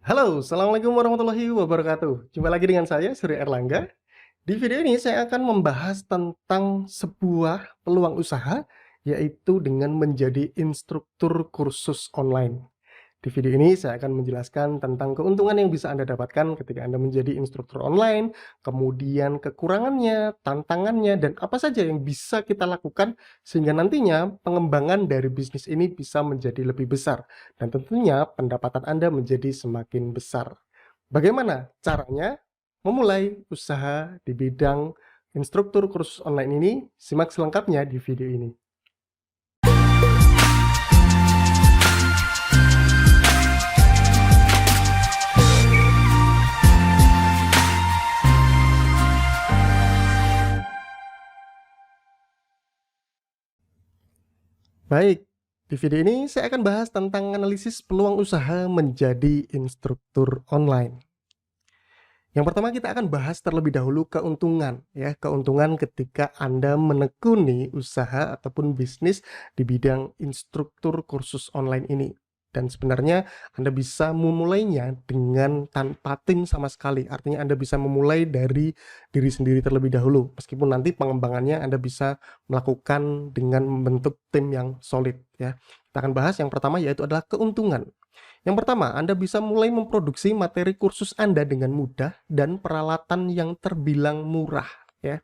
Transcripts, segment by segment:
Halo, Assalamualaikum warahmatullahi wabarakatuh. Jumpa lagi dengan saya, Surya Erlangga. Di video ini saya akan membahas tentang sebuah peluang usaha, yaitu dengan menjadi instruktur kursus online. Di video ini saya akan menjelaskan tentang keuntungan yang bisa Anda dapatkan ketika Anda menjadi instruktur online, kemudian kekurangannya, tantangannya, dan apa saja yang bisa kita lakukan sehingga nantinya pengembangan dari bisnis ini bisa menjadi lebih besar dan tentunya pendapatan Anda menjadi semakin besar. Bagaimana caranya memulai usaha di bidang instruktur kursus online ini? Simak selengkapnya di video ini. Baik, di video ini saya akan bahas tentang analisis peluang usaha menjadi instruktur online. Yang pertama kita akan bahas terlebih dahulu keuntungan ya, keuntungan ketika Anda menekuni usaha ataupun bisnis di bidang instruktur kursus online ini. Dan sebenarnya Anda bisa memulainya dengan tanpa tim sama sekali. Artinya Anda bisa memulai dari diri sendiri terlebih dahulu. Meskipun nanti pengembangannya Anda bisa melakukan dengan membentuk tim yang solid ya. Kita akan bahas yang pertama yaitu adalah keuntungan. Yang pertama, Anda bisa mulai memproduksi materi kursus Anda dengan mudah dan peralatan yang terbilang murah ya.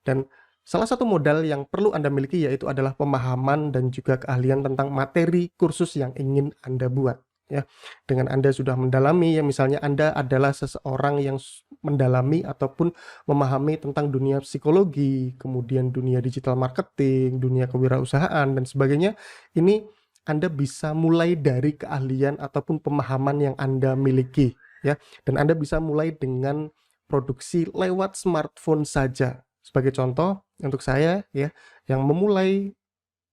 Dan salah satu modal yang perlu Anda miliki yaitu adalah pemahaman dan juga keahlian tentang materi kursus yang ingin Anda buat ya. Dengan Anda sudah mendalami ya, misalnya Anda adalah seseorang yang mendalami ataupun memahami tentang dunia psikologi, kemudian dunia digital marketing, dunia kewirausahaan dan sebagainya, ini Anda bisa mulai dari keahlian ataupun pemahaman yang Anda miliki ya. Dan Anda bisa mulai dengan produksi lewat smartphone saja. Sebagai contoh, untuk saya ya, yang memulai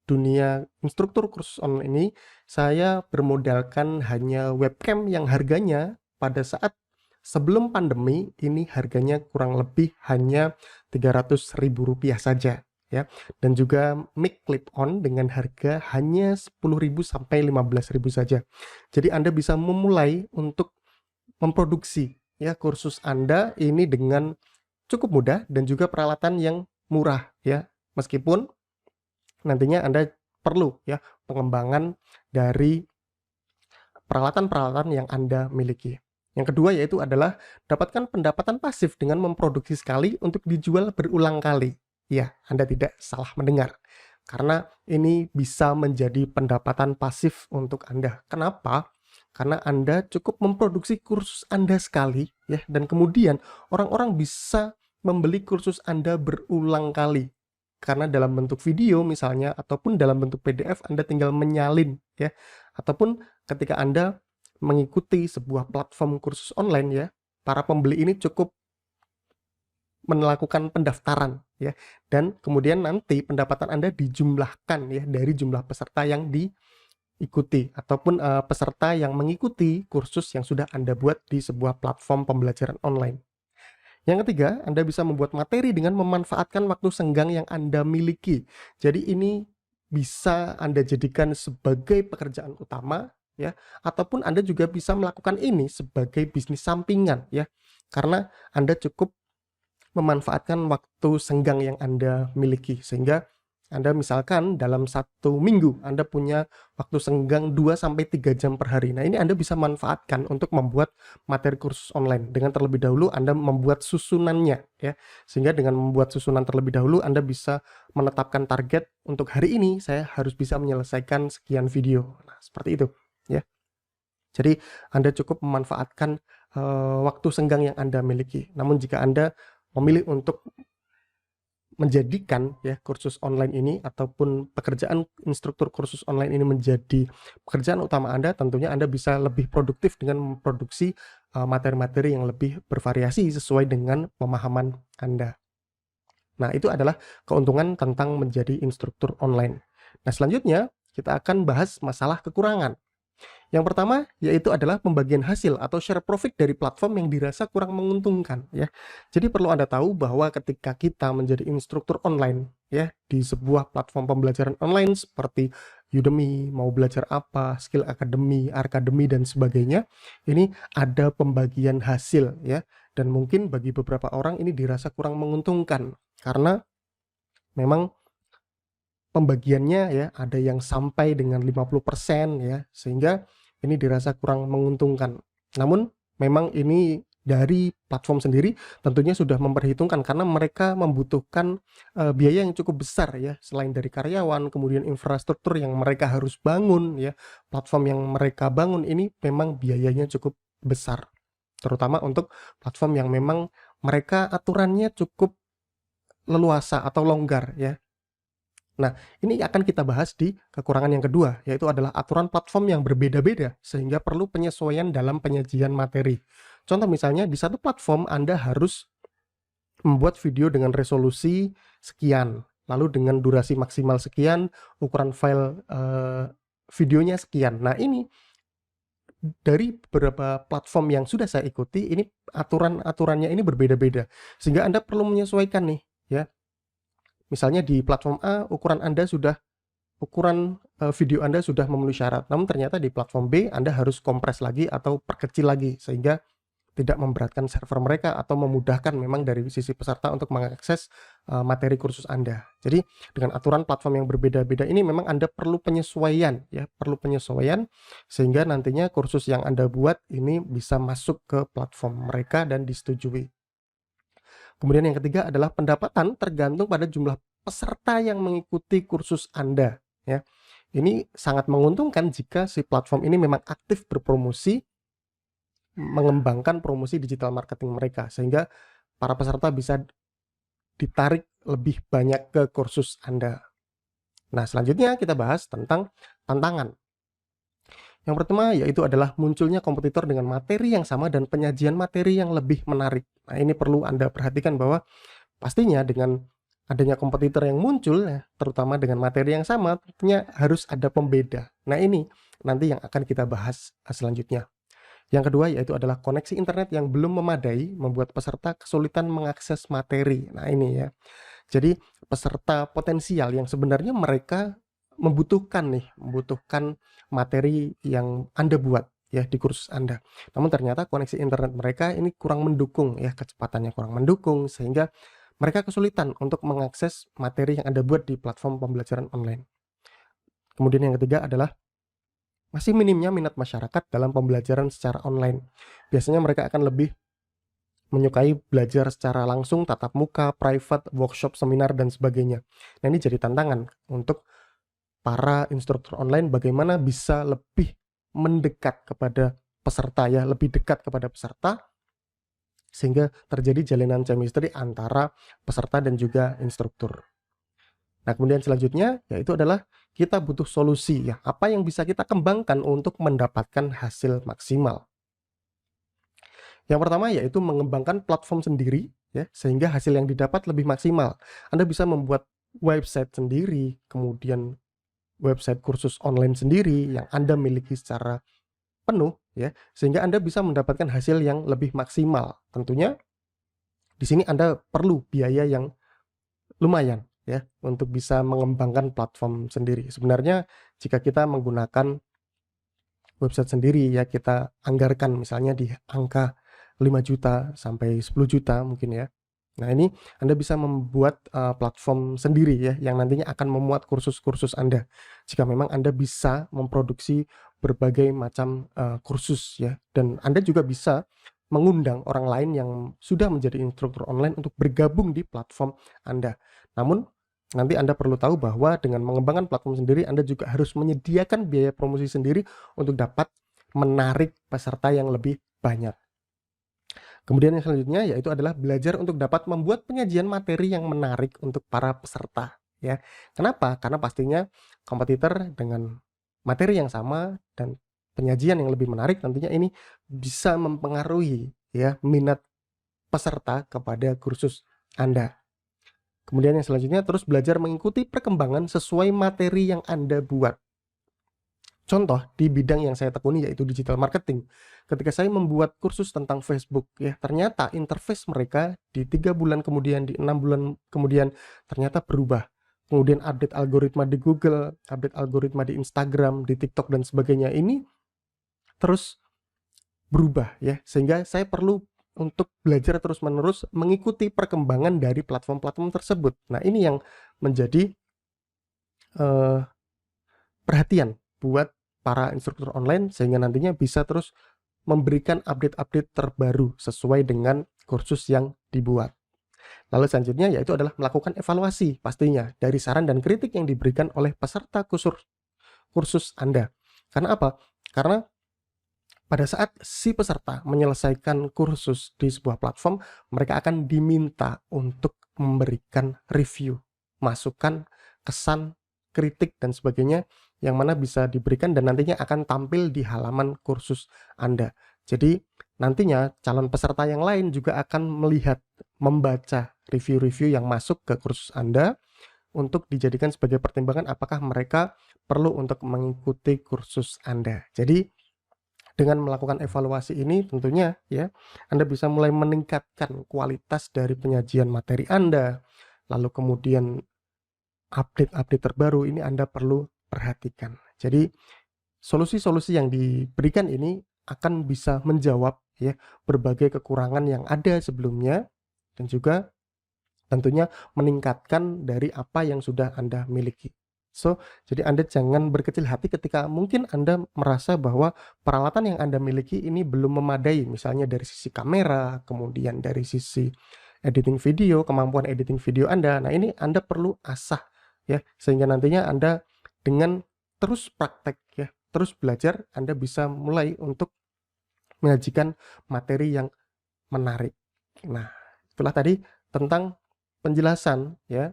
dunia instruktur kursus online ini, saya bermodalkan hanya webcam yang harganya pada saat sebelum pandemi ini harganya kurang lebih hanya Rp300.000 saja ya. Dan juga mic clip on dengan harga hanya Rp10.000 sampai Rp15.000 saja. Jadi Anda bisa memulai untuk memproduksi ya kursus Anda ini dengan cukup mudah dan juga peralatan yang murah ya. Meskipun nantinya Anda perlu ya pengembangan dari peralatan-peralatan yang Anda miliki. Yang kedua yaitu adalah dapatkan pendapatan pasif dengan memproduksi sekali untuk dijual berulang kali. Ya, Anda tidak salah mendengar. Karena ini bisa menjadi pendapatan pasif untuk Anda. Kenapa? Karena Anda cukup memproduksi kursus Anda sekali ya, dan kemudian orang-orang bisa membeli kursus Anda berulang kali. Karena dalam bentuk video misalnya ataupun dalam bentuk PDF Anda tinggal menyalin ya. Ataupun ketika Anda mengikuti sebuah platform kursus online ya, para pembeli ini cukup melakukan pendaftaran ya, dan kemudian nanti pendapatan Anda dijumlahkan ya dari jumlah peserta yang diikuti ataupun peserta yang mengikuti kursus yang sudah Anda buat di sebuah platform pembelajaran online. Yang ketiga, Anda bisa membuat materi dengan memanfaatkan waktu senggang yang Anda miliki. Jadi ini bisa Anda jadikan sebagai pekerjaan utama ya, ataupun Anda juga bisa melakukan ini sebagai bisnis sampingan ya. Karena Anda cukup memanfaatkan waktu senggang yang Anda miliki, sehingga Anda misalkan dalam 1 minggu Anda punya waktu senggang 2-3 jam per hari. Nah ini Anda bisa manfaatkan untuk membuat materi kursus online. Dengan terlebih dahulu Anda membuat susunannya ya. Sehingga dengan membuat susunan terlebih dahulu Anda bisa menetapkan target untuk hari ini saya harus bisa menyelesaikan sekian video. Nah seperti itu ya. Jadi Anda cukup memanfaatkan waktu senggang yang Anda miliki. Namun jika Anda memilih untuk menjadikan ya kursus online ini ataupun pekerjaan instruktur kursus online ini menjadi pekerjaan utama Anda, tentunya Anda bisa lebih produktif dengan memproduksi materi-materi yang lebih bervariasi sesuai dengan pemahaman Anda. Nah, itu adalah keuntungan tentang menjadi instruktur online. Nah, selanjutnya kita akan bahas masalah kekurangan. Yang pertama yaitu adalah pembagian hasil atau share profit dari platform yang dirasa kurang menguntungkan ya. Jadi perlu Anda tahu bahwa ketika kita menjadi instruktur online ya di sebuah platform pembelajaran online seperti Udemy, mau belajar apa, Skill Academy, Arkademi dan sebagainya, ini ada pembagian hasil ya. Dan mungkin bagi beberapa orang ini dirasa kurang menguntungkan karena memang pembagiannya ya ada yang sampai dengan 50% ya, sehingga ini dirasa kurang menguntungkan. Namun memang ini dari platform sendiri tentunya sudah memperhitungkan karena mereka membutuhkan biaya yang cukup besar ya, selain dari karyawan, kemudian infrastruktur yang mereka harus bangun ya. Platform yang mereka bangun ini memang biayanya cukup besar. Terutama untuk platform yang memang mereka aturannya cukup leluasa atau longgar ya. Nah, ini akan kita bahas di kekurangan yang kedua, yaitu adalah aturan platform yang berbeda-beda, sehingga perlu penyesuaian dalam penyajian materi. Contoh misalnya, di satu platform Anda harus membuat video dengan resolusi sekian, lalu dengan durasi maksimal sekian, ukuran file videonya sekian. Nah, ini dari beberapa platform yang sudah saya ikuti, ini aturan-aturannya ini berbeda-beda, sehingga Anda perlu menyesuaikan nih, ya. Misalnya di platform A, ukuran video Anda sudah memenuhi syarat, namun ternyata di platform B Anda harus kompres lagi atau perkecil lagi sehingga tidak memberatkan server mereka atau memudahkan memang dari sisi peserta untuk mengakses materi kursus Anda. Jadi dengan aturan platform yang berbeda-beda ini memang Anda perlu penyesuaian ya, perlu penyesuaian sehingga nantinya kursus yang Anda buat ini bisa masuk ke platform mereka dan disetujui. Kemudian yang ketiga adalah pendapatan tergantung pada jumlah peserta yang mengikuti kursus Anda ya. Ini sangat menguntungkan jika si platform ini memang aktif berpromosi, mengembangkan promosi digital marketing mereka sehingga para peserta bisa ditarik lebih banyak ke kursus Anda. Nah, selanjutnya kita bahas tentang tantangan. Yang pertama yaitu adalah munculnya kompetitor dengan materi yang sama dan penyajian materi yang lebih menarik. Nah, ini perlu Anda perhatikan bahwa pastinya dengan adanya kompetitor yang muncul ya, terutama dengan materi yang sama, tentunya harus ada pembeda. Nah, ini nanti yang akan kita bahas selanjutnya. Yang kedua yaitu adalah koneksi internet yang belum memadai membuat peserta kesulitan mengakses materi. Nah, ini ya. Jadi peserta potensial yang sebenarnya mereka membutuhkan materi yang Anda buat ya di kursus Anda. Namun ternyata koneksi internet mereka ini kurang mendukung ya, kecepatannya kurang mendukung sehingga mereka kesulitan untuk mengakses materi yang Anda buat di platform pembelajaran online. Kemudian yang ketiga adalah masih minimnya minat masyarakat dalam pembelajaran secara online. Biasanya mereka akan lebih menyukai belajar secara langsung, tatap muka, private, workshop, seminar, dan sebagainya. Nah, ini jadi tantangan untuk para instruktur online bagaimana bisa lebih mendekat kepada peserta ya, lebih dekat kepada peserta sehingga terjadi jalinan chemistry antara peserta dan juga instruktur. Nah, kemudian selanjutnya yaitu adalah kita butuh solusi ya, apa yang bisa kita kembangkan untuk mendapatkan hasil maksimal. Yang pertama yaitu mengembangkan platform sendiri ya, sehingga hasil yang didapat lebih maksimal. Anda bisa membuat website sendiri, kemudian website kursus online sendiri yang Anda miliki secara penuh ya, sehingga Anda bisa mendapatkan hasil yang lebih maksimal. Tentunya di sini Anda perlu biaya yang lumayan ya untuk bisa mengembangkan platform sendiri. Sebenarnya jika kita menggunakan website sendiri ya, kita anggarkan misalnya di angka 5 juta sampai 10 juta mungkin ya. Nah, ini Anda bisa membuat platform sendiri ya, yang nantinya akan memuat kursus-kursus Anda. Jika memang Anda bisa memproduksi berbagai macam kursus ya, dan Anda juga bisa mengundang orang lain yang sudah menjadi instruktur online untuk bergabung di platform Anda. Namun, nanti Anda perlu tahu bahwa dengan mengembangkan platform sendiri, Anda juga harus menyediakan biaya promosi sendiri untuk dapat menarik peserta yang lebih banyak. Kemudian yang selanjutnya yaitu adalah belajar untuk dapat membuat penyajian materi yang menarik untuk para peserta ya. Kenapa? Karena pastinya kompetitor dengan materi yang sama dan penyajian yang lebih menarik tentunya ini bisa mempengaruhi ya minat peserta kepada kursus Anda. Kemudian yang selanjutnya terus belajar mengikuti perkembangan sesuai materi yang Anda buat. Contoh di bidang yang saya tekuni yaitu digital marketing. Ketika saya membuat kursus tentang Facebook ya, ternyata interface mereka di 3 bulan kemudian, di 6 bulan kemudian ternyata berubah. Kemudian update algoritma di Google, update algoritma di Instagram, di TikTok dan sebagainya ini terus berubah ya. Sehingga saya perlu untuk belajar terus-menerus mengikuti perkembangan dari platform-platform tersebut. Nah, ini yang menjadi perhatian buat para instruktur online sehingga nantinya bisa terus memberikan update-update terbaru sesuai dengan kursus yang dibuat. Lalu selanjutnya yaitu adalah melakukan evaluasi pastinya dari saran dan kritik yang diberikan oleh peserta kursus Anda. Karena apa? Karena pada saat si peserta menyelesaikan kursus di sebuah platform, mereka akan diminta untuk memberikan review, masukan, kesan, kritik, dan sebagainya yang mana bisa diberikan dan nantinya akan tampil di halaman kursus Anda. Jadi nantinya calon peserta yang lain juga akan melihat, membaca review-review yang masuk ke kursus Anda untuk dijadikan sebagai pertimbangan apakah mereka perlu untuk mengikuti kursus Anda. Jadi dengan melakukan evaluasi ini tentunya ya Anda bisa mulai meningkatkan kualitas dari penyajian materi Anda. Lalu kemudian update-update terbaru ini Anda perlu perhatikan. Jadi solusi-solusi yang diberikan ini akan bisa menjawab ya berbagai kekurangan yang ada sebelumnya dan juga tentunya meningkatkan dari apa yang sudah Anda miliki. So, jadi Anda jangan berkecil hati ketika mungkin Anda merasa bahwa peralatan yang Anda miliki ini belum memadai, misalnya dari sisi kamera, kemudian dari sisi editing video, kemampuan editing video Anda. Nah, ini Anda perlu asah ya, sehingga nantinya Anda dengan terus praktek ya, terus belajar, Anda bisa mulai untuk menyajikan materi yang menarik. Nah, itulah tadi tentang penjelasan ya,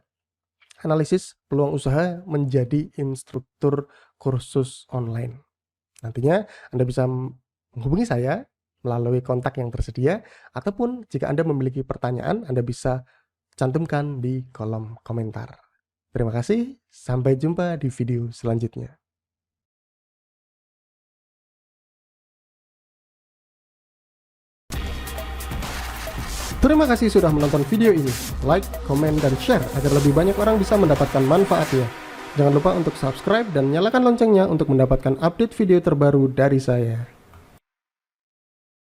analisis peluang usaha menjadi instruktur kursus online. Nantinya Anda bisa menghubungi saya melalui kontak yang tersedia, ataupun jika Anda memiliki pertanyaan, Anda bisa cantumkan di kolom komentar. Terima kasih, sampai jumpa di video selanjutnya. Terima kasih sudah menonton video ini. Like, komen, dan share agar lebih banyak orang bisa mendapatkan manfaatnya. Jangan lupa untuk subscribe dan nyalakan loncengnya untuk mendapatkan update video terbaru dari saya.